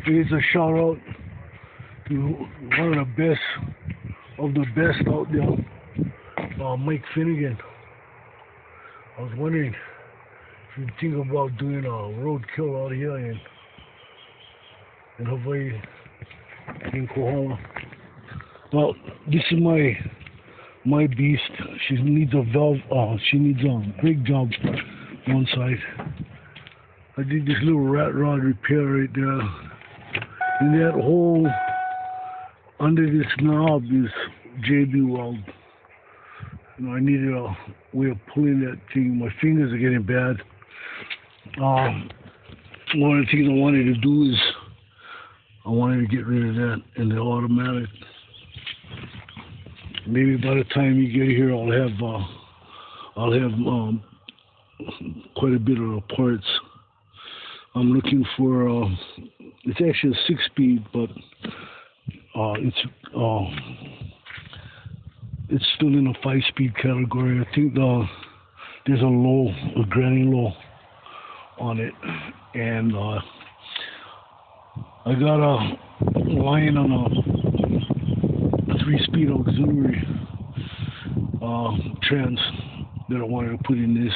Here's a shout out to one of the best out there, Mike Finnegan. I was wondering if you think about doing a roadkill out here in Hawaii, in Kohala. Well, this is my beast. She needs a valve. She needs a brake job one side. I did this little rat rod repair right there. And that hole under this knob is JB weld. You know, I needed a way of pulling that thing. My fingers are getting bad. One of the things I wanted to do is I wanted to get rid of that in the automatic. Maybe by the time you get here, I'll have quite a bit of the parts. I'm looking for it's actually a 6-speed, but it's still in a 5-speed category. I think there's a granny low on it, and I got a line on a 3-speed auxiliary trans that I wanted to put in this.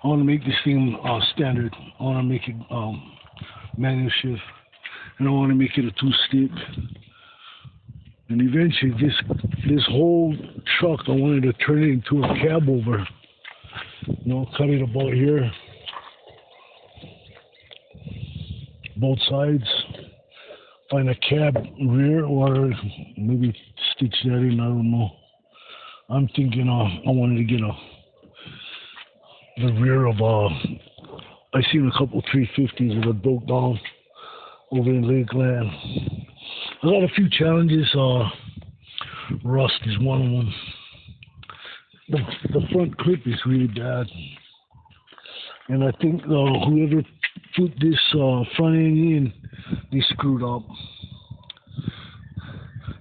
I want to make this thing standard. I want to make it manual shift, and I want to make it a 2-stick. And eventually, this whole truck, I wanted to turn it into a cab over. You know, cut it about here, both sides. Find a cab rear, or maybe stitch that in. I don't know. I'm thinking I wanted to get the rear of I seen a couple 350s that broke down over in Lakeland. I got a few challenges. Rust is one of them. The front clip is really bad, and I think whoever put this front end in, they screwed up.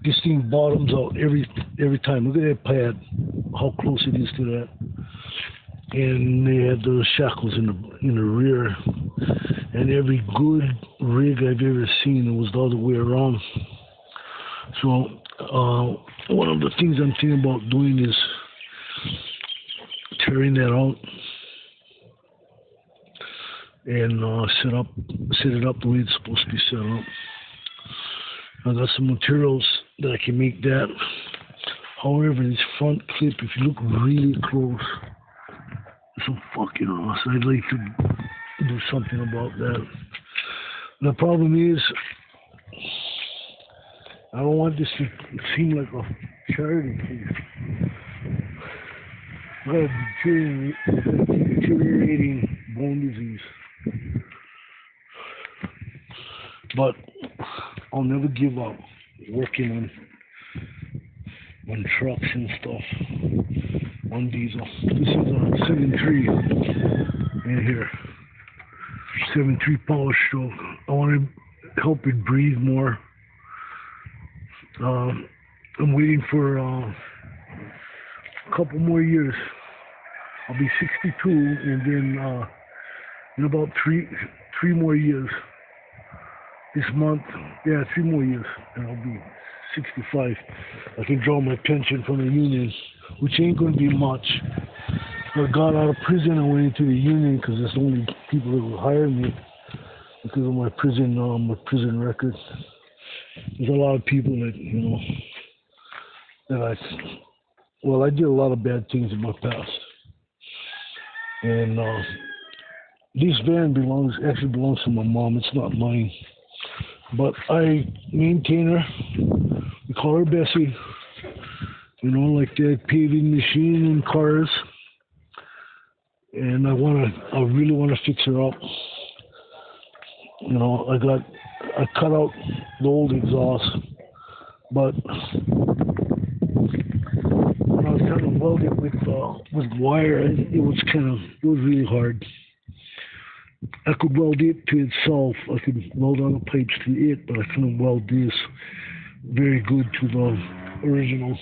This thing bottoms out every time. Look at that pad, how close it is to that. And they had those shackles in the rear. And every good rig I've ever seen, it was the other way around. So one of the things I'm thinking about doing is tearing that out and set it up the way it's supposed to be set up. I got some materials that I can make that. However, this front clip, if you look really close, it's so fucking awesome. I'd like to do something about that. The problem is, I don't want this to seem like a charity case. I got a deteriorating bone disease. But I'll never give up working on trucks and stuff, on diesel. This is a 7.3 in here, 7.3 Powerstroke. I want to help it breathe more. I'm waiting for a couple more years. I'll be 62, and then in about three more years. This month, 3 more years, and I'll be 65. I can draw my pension from the union, which ain't going to be much. I got out of prison, I went into the union because it's the only people that will hire me because of my prison record. There's a lot of people that, you know, I did a lot of bad things in my past. And this van actually belongs to my mom. It's not mine. But I maintain her. We call her Bessie. You know, like that paving machine in cars. And I really want to fix her up. You know, I cut out the old exhaust, but when I was trying to weld it with wire, it was really hard. I could weld it to itself. I could weld other pipes to it, but I couldn't weld this very good to the original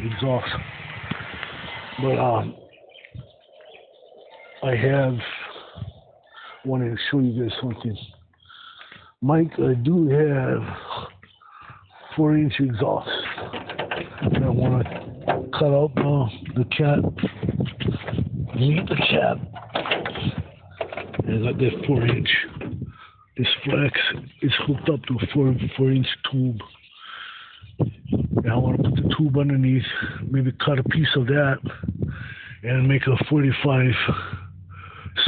exhaust. But I wanted to show you guys something. Mike, I do have 4-inch exhaust. I want to cut out the cap, meet the cap. And I got that 4-inch. This flex is hooked up to a 4-inch tube. And I want to put the tube underneath, maybe cut a piece of that, and make a 45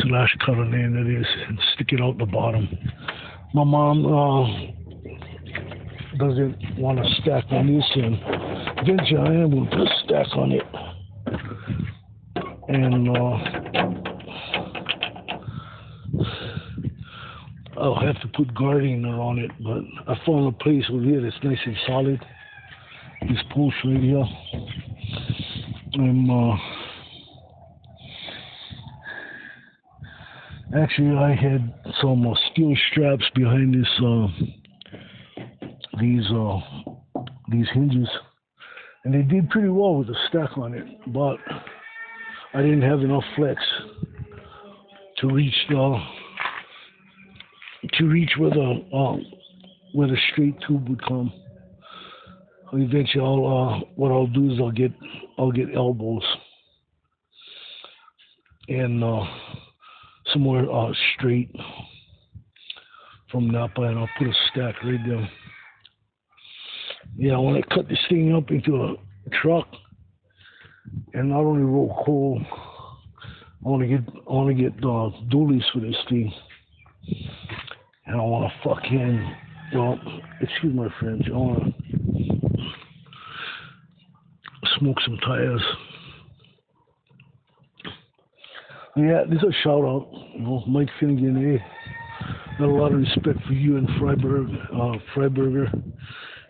slash cut on the end of this and stick it out the bottom. My mom doesn't want to stack on this, and eventually I am going to put a stack on it. And I'll have to put guarding on it, but I found a place over here that's nice and solid. This post right here. Actually, I had some steel straps behind these hinges, and they did pretty well with the stack on it, but I didn't have enough flex to reach where the straight tube would come. Eventually, what I'll do is I'll get elbows and some more straight from Napa, and I'll put a stack right there. Yeah, I want to cut this thing up into a truck, and not only roll coal. I want to get dualies for this thing, and I want to fucking, well, excuse my French, I want to smoke some tires. Yeah, this is a shout out, Mike Finnegan, got a lot of respect for you and Freiberger,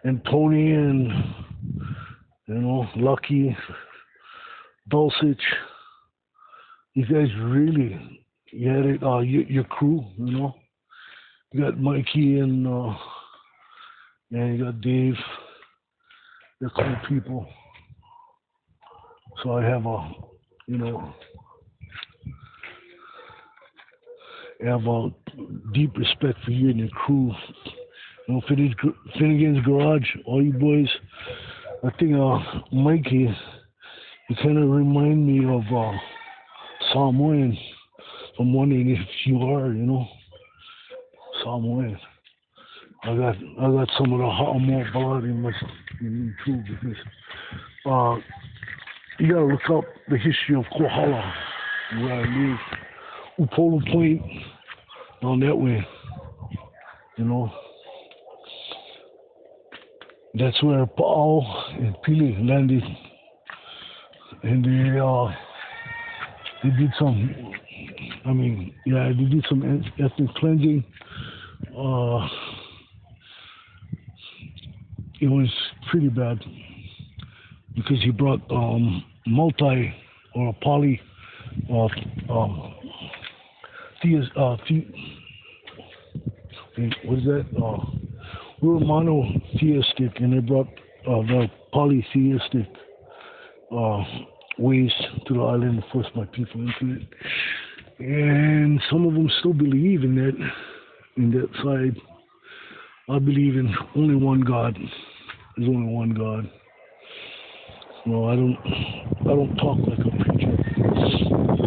and Tony, and Lucky, Dulcich. You guys really, you had it, your crew, you got Mikey and you got Dave. They're cool people. So I have a deep respect for you and your crew. Finnegan's Garage, all you boys. I think Mikey, you kind of remind me of Samoan. I'm wondering if you are, Samoan. I got some of the more blood in me too, because you gotta look up the history of Kohala, where I live. Upolu Point, down that way, That's where Paul and Pili landed, and they did some, they did some ethnic cleansing. It was pretty bad, because he brought multi or poly what is that? We were monotheistic, and they brought the polytheistic ways to the island and forced my people into it. And some of them still believe in that side. I believe in only one God. There's only one God. No, I don't talk like a preacher,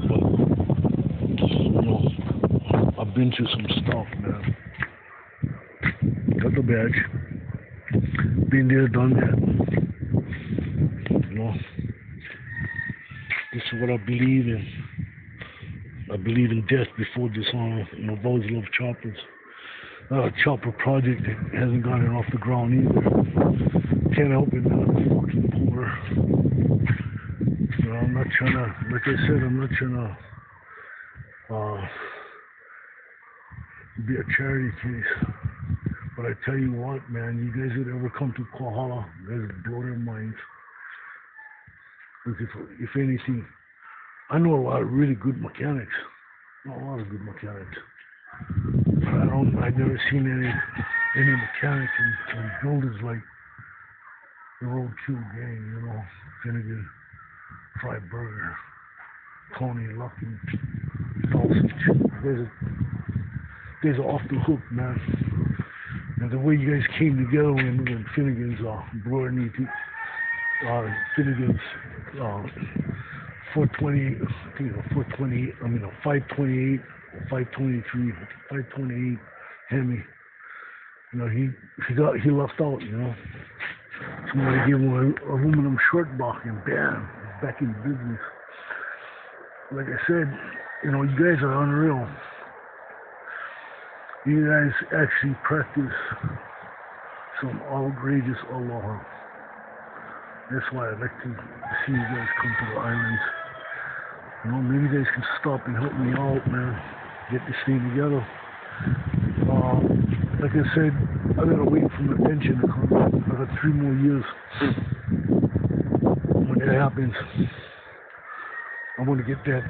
but I've been through some stuff, man. Got the badge. Been there, done that. This is what I believe in. I believe in death before dishonor. I've always loved choppers. A chopper project that hasn't gotten off the ground either. Can't help it, man. I'm fucking poor. I'm not trying to, like I said, I'm not trying to be a charity case. But I tell you what, man, you guys would ever come to Kohala, you guys would blow their minds. Because if anything, I know a lot of really good mechanics. A lot of good mechanics. But I've never seen any mechanics and builders like the Roadkill Gang, Finnegan, Freiberger, Tony, Lucky, Dulcich. There's off the hook, man. And the way you guys came together when Finnegan's blowing me to Finnegan's 420, I think 428, 528, 523, 528 Hemi. You know, he left out, you know. Somebody gave him an aluminum short block and bam, he's back in business. Like I said, you know, you guys are unreal. You guys actually practice some outrageous aloha. That's why I'd like to see you guys come to the islands. You know, maybe you guys can stop and help me out, man. Get this thing together. Like I said, I gotta wait for my pension to come. I got 3 more years. When that happens, I want to get that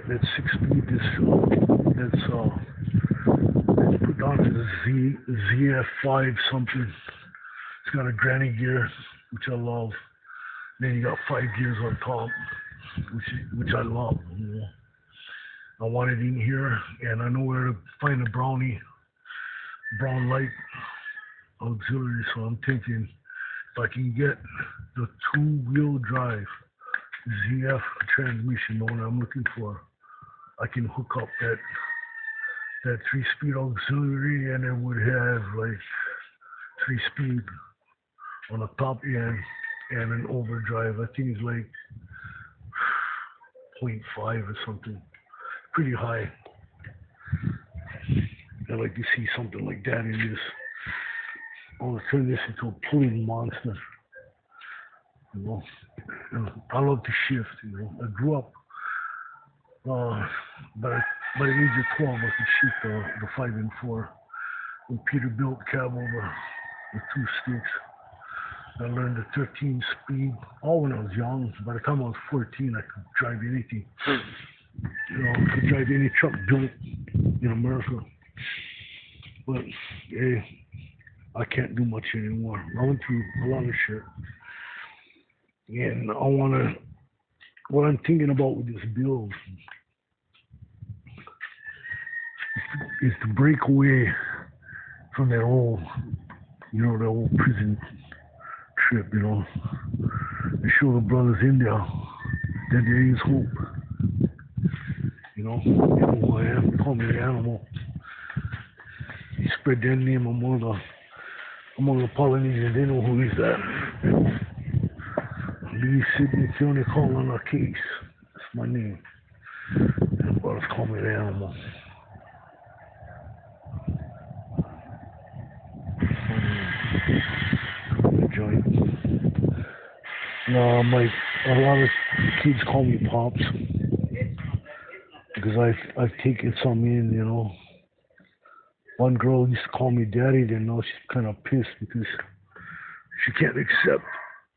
6-speed that's put on to the ZF5 something. It's got a granny gear, which I love. Then you got 5 gears on top, which I love. You know. I want it in here, and I know where to find a brown light auxiliary. So I'm thinking if I can get the 2-wheel drive ZF transmission, the one I'm looking for, I can hook up that 3-speed auxiliary, and it would have like 3-speed on the top end and an overdrive. I think it's like 0.5 or something. Pretty high. I'd like to see something like that in this. I want to turn this into a pulling monster. You know, and I love to shift. You know, I grew up. By the age of 12, I could shift the 5 and 4. When Peter built cab over with 2 sticks. I learned the 13-speed all when I was young. By the time I was 14, I could drive anything. You know, I could drive any truck built in America. But hey, I can't do much anymore. I went through a lot of shit. And what I'm thinking about with this build is to break away from that old, that old prison trip, you know, and show the brothers in there that there is hope. You know who I am. Call me the animal. You spread that name among the Polynesians. They know who is that. Lee Sidney County calling a case. That's my name. And the brothers call me the animal. Joint. A lot of kids call me Pops because I've taken some in, you know. One girl used to call me Daddy, then now she's kind of pissed because she can't accept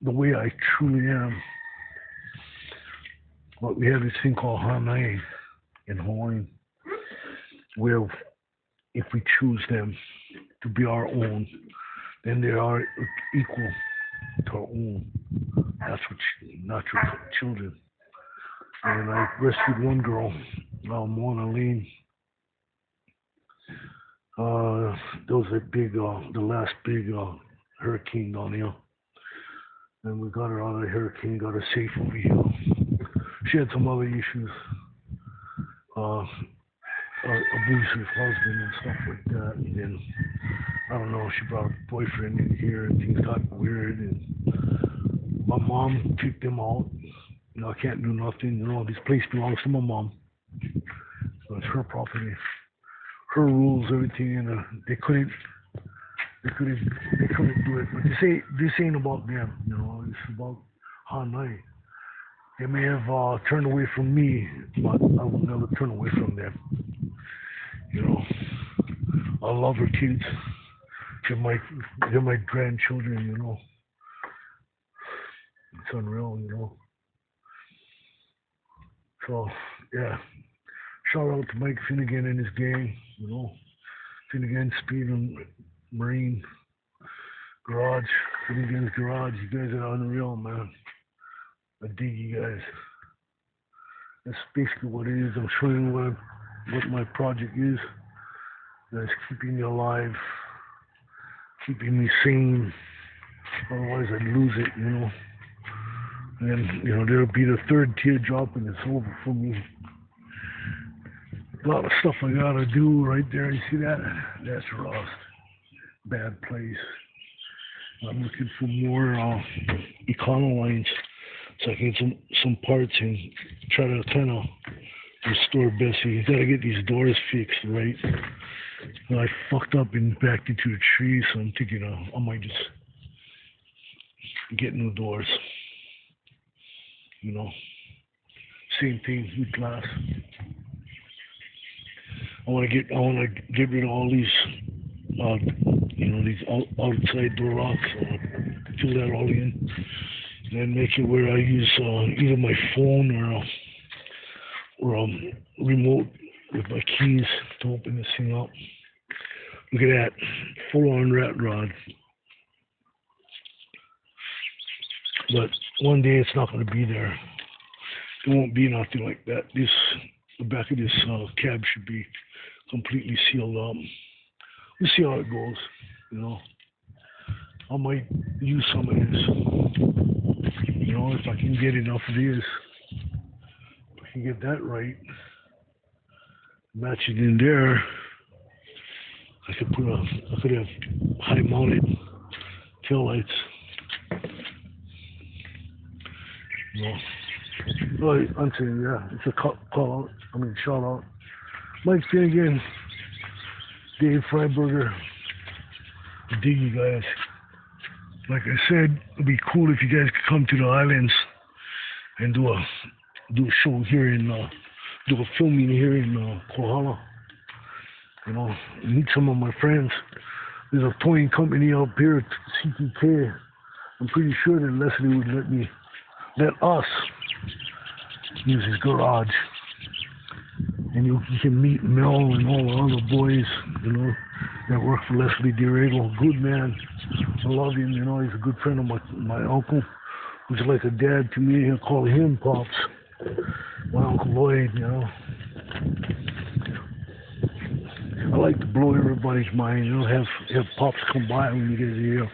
the way I truly am. But we have this thing called Hanai in Hawaiian, where if we choose them to be our own, then they are equal to our own natural children. And I rescued one girl, Mona Lane. There was the last big hurricane down here. And we got her out of the hurricane, got her safe over here. She had some other issues, abusive husband and stuff like that. And then, I don't know, she brought a boyfriend in here and things got weird. And my mom kicked them out. You know, I can't do nothing. You know, this place belongs to my mom. So it's her property, her rules, everything. And they couldn't do it. But this ain't about them. You know, it's about Hanai. They may have turned away from me, but I will never turn away from them. You know, I love her kids. They're my grandchildren. You know, it's unreal. You know. So yeah, shout out to Mike Finnegan and his gang. You know, Finnegan Speed and Marine Garage, Finnegan's Garage. You guys are unreal, man. I dig you guys. That's basically what it is. I'm showing you what my project is. That's keeping you alive keeping me sane. Otherwise, I'd lose it, you know. And then, you know, there'll be the third teardrop and it's over for me. A lot of stuff I gotta do right there. You see that? That's rust. Bad place. I'm looking for more econo lines so I can get some parts and try to kind of restore Bessie. You gotta get these doors fixed, right? And I fucked up and backed into a tree, so I'm thinking I might just get new doors. You know, same thing with glass. I want to get rid of all these, you know, these outside door locks. Fill that all in, and then make it where I use either my phone or remote with my keys to open this thing up. Look at that, full-on rat rod. But one day it's not going to be there. There won't be nothing like that. The back of this cab should be completely sealed up. We'll see how it goes, you know. I might use some of this, you know, if I can get enough of this. If I can get that right, match it in there, I could have high-mounted taillights. You know. Well, I'm saying, yeah, it's a call out. I mean, shout out. Mike Finnegan, Dave Freiberger. I dig you guys. Like I said, it'd be cool if you guys could come to the islands and do a show here in, do a filming here in Kohala. You know, meet some of my friends. There's a towing company up here at CTK. I'm pretty sure that Leslie would let us use his garage. And you can meet Mel and all the other boys, you know, that work for Leslie DeRago. Good man. I love him, you know, he's a good friend of my uncle, who's like a dad to me. I call him Pops. My Uncle Lloyd, you know. I like to blow everybody's mind, you know, have Pops come by when you get here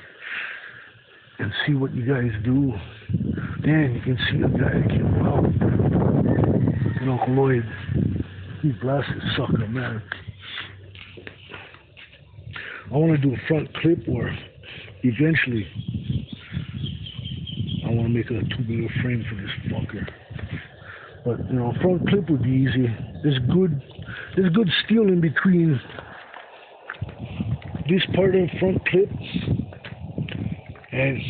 and see what you guys do. Then you can see a guy that came out. And Uncle Lloyd, he blasted sucker, man. I want to do a front clip where eventually I want to make a tubular frame for this fucker. But, you know, front clip would be easy. There's good steel in between this part of the front clip and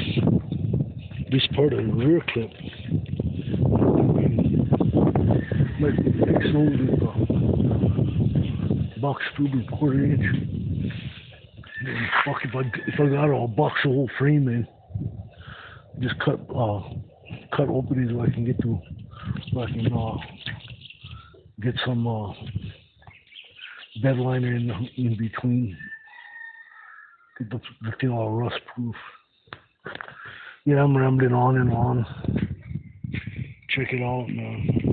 this part of the rear clip. Like exposed with a box tube and 1/4 inch. And fuck, if I got a box the whole frame in, just cut openings where I can get to, where I can get some bed liner in between. Get the thing all rust proof. Yeah, I'm rambling on and on. Check it out, man.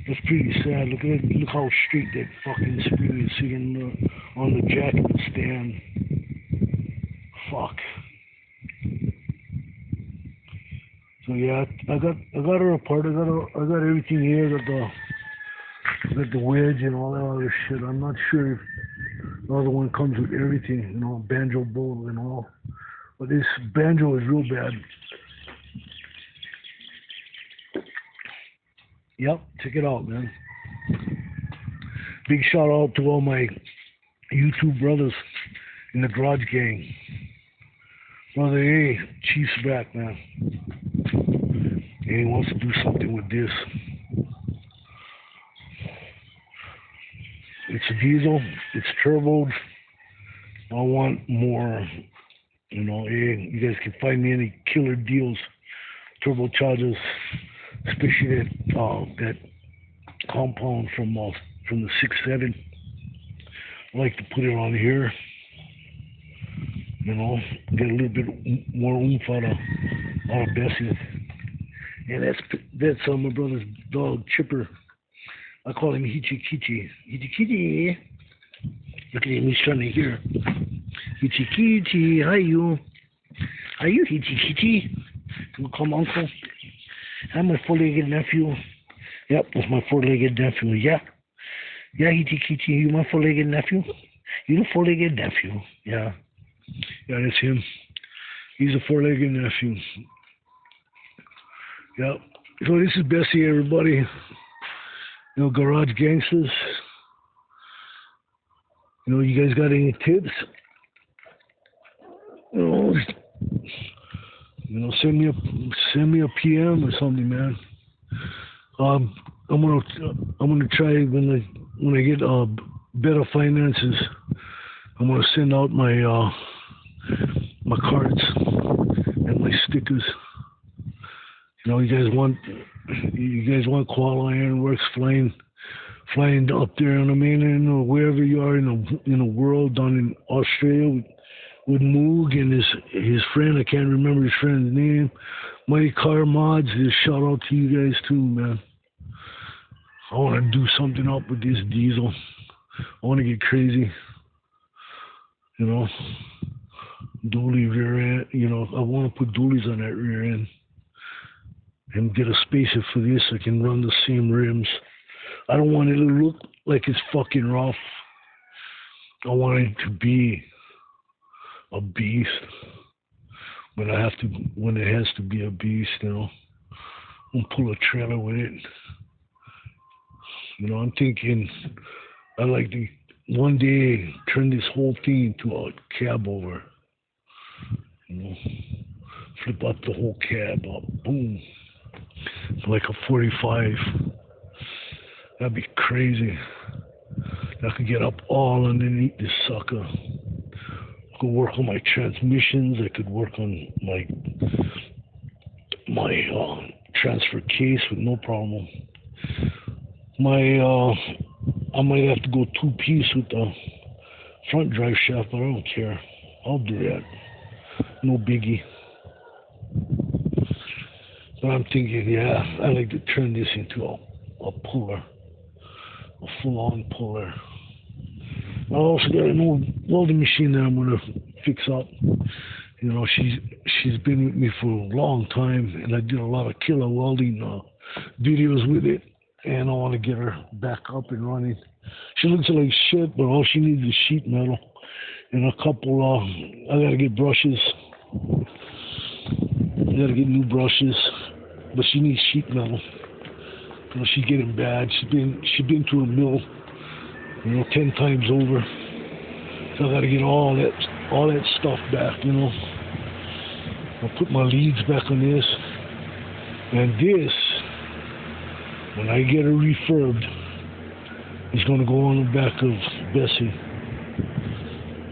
That's pretty sad. Look how straight that fucking spring is sitting on the jacket stand. Fuck. So yeah, I got her apart. I got everything here. I got the wedge and all that other shit. I'm not sure if the other one comes with everything, you know, banjo bowl and all. But this banjo is real bad. Yep, check it out, man. Big shout out to all my YouTube brothers in the Garage Gang. Brother A, Chief's back, man. And he wants to do something with this. It's a diesel, it's turboed. I want more, you know, hey, you guys can find me any killer deals, turbochargers, especially that compound from the 6.7. I like to put it on here, you know, get a little bit more oomph out of Bessie. And that's my brother's dog, Chipper. I call him Hichi Kichi. Hichi Kichi. Look at him, he's trying to hear. Hichi-Kichi, how you? Are you Hichi-Kichi? You come uncle? I'm my four-legged nephew. Yep, that's my four-legged nephew, yeah. Yeah, Hichi-Kichi, you my four-legged nephew? You the four-legged nephew, yeah. Yeah, that's him. He's a four-legged nephew. Yep. So this is Bessie, everybody. You know, Garage Gangsters. You know, you guys got any tips? You know, send me a PM or something, man. I'm gonna try when I get better finances. I'm gonna send out my my cards and my stickers. You know, you guys want Koala Ironworks flying up there on the mainland or wherever you are in the world, down in Australia with Moog and his friend. I can't remember his friend's name. Mighty Car Mods. Just shout out to you guys too, man. I want to do something up with this diesel. I want to get crazy. You know, dually rear end. You know, I want to put dualies on that rear end and get a spacer for this. So I can run the same rims. I don't want it to look like it's fucking rough. I want it to be a beast when it has to be a beast, you know. I'm pull a trailer with it. You know, I'm thinking I like to one day turn this whole thing into a cab over. You know, flip up the whole cab up, boom, like a 45. That'd be crazy. I could get up all underneath this sucker. I could work on my transmissions. I could work on my transfer case with no problem. I might have to go two-piece with the front drive shaft, but I don't care. I'll do that. No biggie. But I'm thinking, yeah, I like to turn this into a puller. A full-on puller. I also got a new welding machine that I'm gonna fix up. You know, she's been with me for a long time, and I did a lot of killer welding videos with it, and I want to get her back up and running. She looks like shit, but all she needs is sheet metal and a couple. I gotta get brushes. I gotta get new brushes, but she needs sheet metal. You know, she's getting bad. She's been to a mill, you know, 10 times over. So I gotta get all that stuff back, you know. I'll put my leads back on this. And this, when I get her refurbed, it's gonna go on the back of Bessie.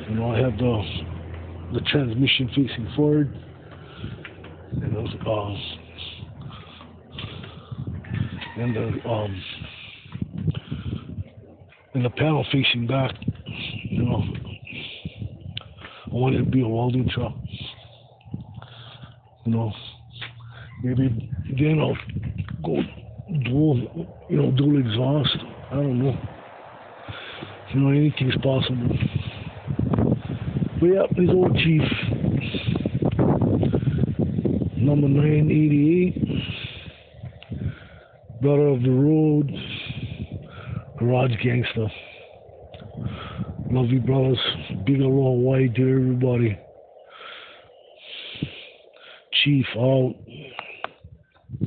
You know, I have the transmission facing forward. And those and the panel facing back, you know. I want it to be a welding truck. You know, maybe then I'll go dual exhaust. I don't know. You know, anything's possible. But yeah, this old Chief, number 988. Brother of the road, Garage Gangster. Love you, brothers. Big aloha Hawaii to everybody. Chief out.